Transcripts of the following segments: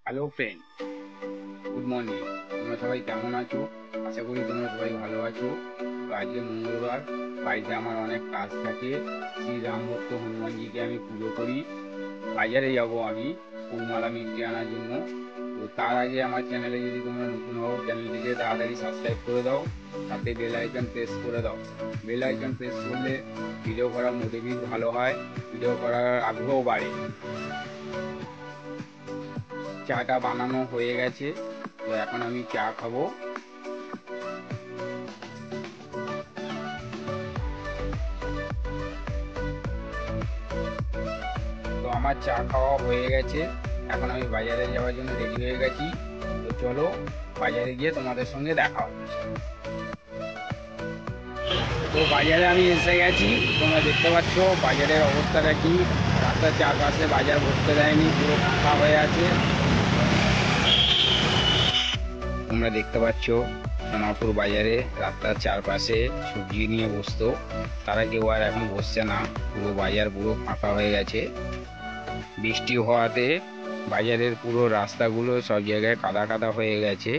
Hello friend, good morning. তোমরা সবাই কেমন আছো? আশা করি তোমরা সবাই ভালো আছো। তো আজকে মঙ্গলবার, বাড়িতে আমার অনেক কাজ থাকে। শ্রীরাম ভক্ত হনুমানজিকে আমি পুজো করি। বাজারে যাব আমি ফুলমালা মিষ্টি আনার জন্য। তো তার আগে আমার চ্যানেলে যদি তোমরা নতুন হও, চ্যানেলটিকে তাড়াতাড়ি সাবস্ক্রাইব করে দাও, সাথে বেল আইকন প্রেস করে দাও। বেল আইকন প্রেস করলে ভিডিও করার মোটিভেট ভালো হয়, ভিডিও করার আগ্রহ বাড়ে। চাটা বানানো হয়ে গেছে, তো এখন আমি চা খাবো। তো আমার চা খাওয়া হয়ে গেছে, এখন আমি বাজারে যাওয়ার জন্য রেডি হয়ে গেছি। তো চলো বাজারে গিয়ে তোমাদের সঙ্গে দেখা হচ্ছে। তো বাজারে আমি এসে গেছি, তোমরা দেখতে পাচ্ছ বাজারের অবস্থাটা কি। রাস্তার চারপাশে বাজার বসতে দেয়নি, পুরো ফাঁকা হয়ে আছে। তোমরা দেখতে পাচ্ছ সোনাপুর বাজারে রাস্তার চারপাশে সবজি নিয়ে বসতো, তারা কেউ আর এখন বসছে না। পুরো বাজার পুরো ফাঁকা হয়ে গেছে। বৃষ্টি হওয়াতে বাজারের পুরো রাস্তাগুলো সব জায়গায় কাদা কাদা হয়ে গেছে।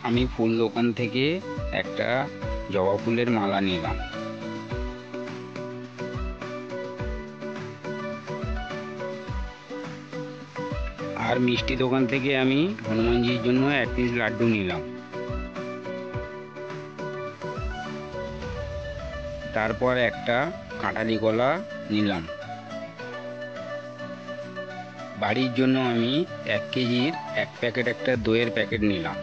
আমি ফুল দোকান থেকে একটা জবা ফুলের মালা নিলাম। আর মিষ্টি দোকান থেকে আমি হনুমানজির জন্য এক পিস লাড্ডু নিলাম। তারপর একটা কাঁঠালি কলা নিলাম। বাড়ির জন্য আমি 1 কেজির 1 প্যাকেট একটা দইয়ের প্যাকেট নিলাম।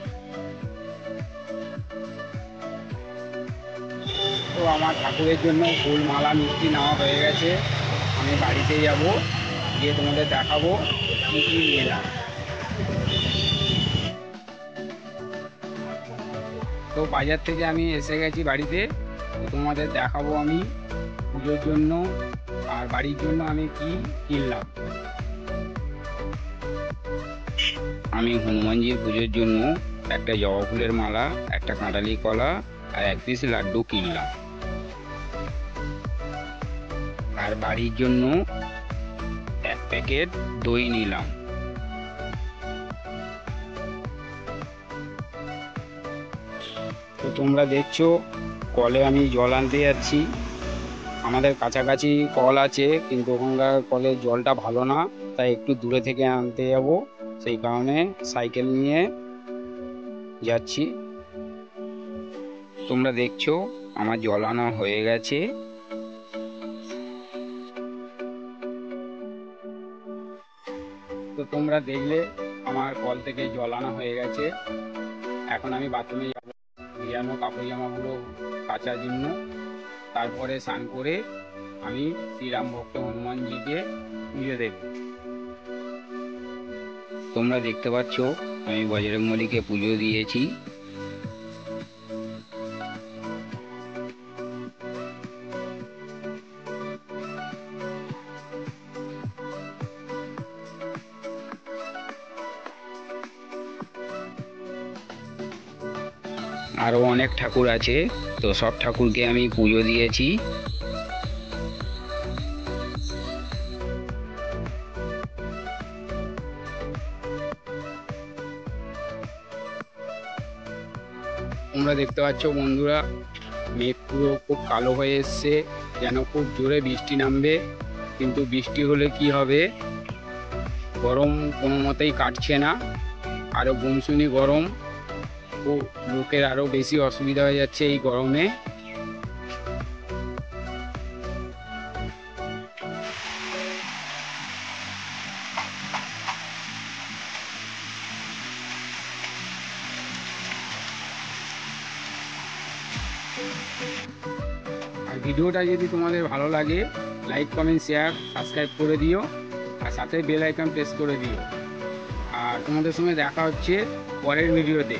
তো আমার ঠাকুরের জন্য ফুল মালা মিষ্টি নেওয়া হয়ে গেছে। আমি বাড়িতে যাব, গিয়ে তোমাদের দেখাবো কী কী নিলাম। তো বাজার থেকে আমি এসে গেছি বাড়িতে, তো তোমাদের দেখাবো আমি পুজোর জন্য আর বাড়ির জন্য আমি কি কিনলাম। আমি হনুমানজির পুজোর জন্য একটা জবা ফুলের মালা, একটা কাঁঠালি কলা আর 1 পিস লাড্ডু কিনলাম। আর বাড়ির জন্য 1 প্যাকেট দই নিলাম। তো তোমরা দেখছো কলে আমি জল আনতে যাচ্ছি। আমাদের কাছাকাছি কল আছে, কিন্তু ওখানকার কলের জলটা ভালো না, তাই একটু দূরে থেকে আনতে যাব। সেই কারণে সাইকেল নিয়ে যাচ্ছি। তোমরা দেখছো আমার জল আনা হয়ে গেছে। তো তোমরা দেখলে আমার কল থেকে জল আনা হয়ে গেছে। এখন আমি বাথরুমে যাব ভিজানো কাপড় জামাগুলো কাচার জন্য। তারপরে স্নান করে আমি শ্রীরাম ভক্ত হনুমানজিকে পুজো দেব। তোমরা দেখতে পাচ্ছ আমি বজরংবলীকে পুজো দিয়েছি। আরো অনেক ঠাকুর আছে, তো সব ঠাকুরকে আমি পুজো দিয়েছি। তোমরা দেখতে পাচ্ছ বন্ধুরা, মেঘ পুরো খুব কালো হয়ে এসছে, যেন খুব জোরে বৃষ্টি নামবে। কিন্তু বৃষ্টি হলে কি হবে, গরম কোনো মতেই কাটছে না, আরো গুমসুনি গরম। ও লোকের আরো বেশি অসুবিধা হয়ে যাচ্ছে এই গরমে। আর ভিডিওটা যদি তোমাদের ভালো লাগে, লাইক কমেন্ট শেয়ার সাবস্ক্রাইব করে দিও, আর সাথে বেল আইকন প্রেস করে দিও। আর তোমাদের সঙ্গে দেখা হচ্ছে পরের ভিডিওতে।